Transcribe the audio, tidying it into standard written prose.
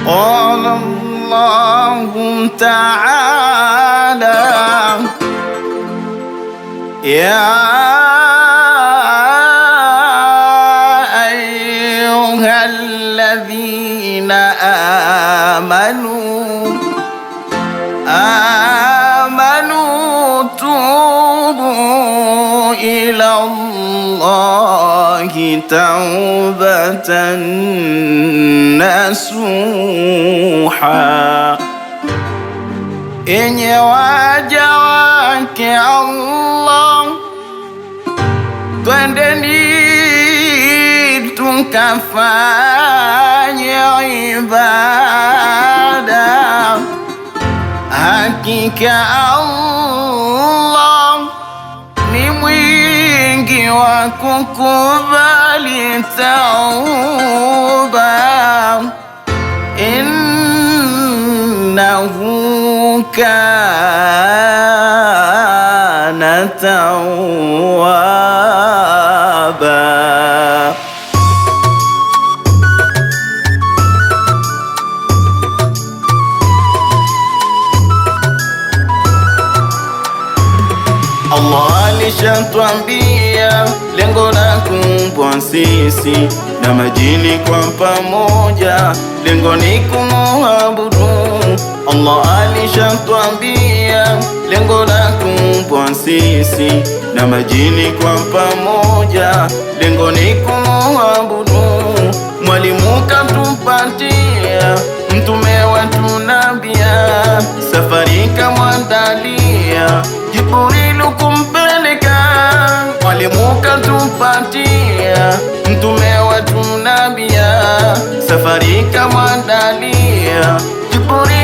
قال الله تعالى يا أيها الذين آمنوا توبوا إلى الله توبة nasuha, enye waja wake Allah, twendeni tukafanye ibada, hakika Allah ni mwingi wa kukubali tauba, innahu kana tawwaba. Allah alishatwambia lengo la kuumbwa sisi na majini kwa pamoja, lengo ni kumuabudu. Allah alishatwambia lengo la kuumbwa sisi na majini kwa pamoja, lengo ni kumuabudu. Mwalimu katupatia, mtume wetu nabia, safari kamwandalia, Jibrilu kumpeleka. Mwalimu katupatia, mtume wetu nabia, safari kamwandalia, Jibrilu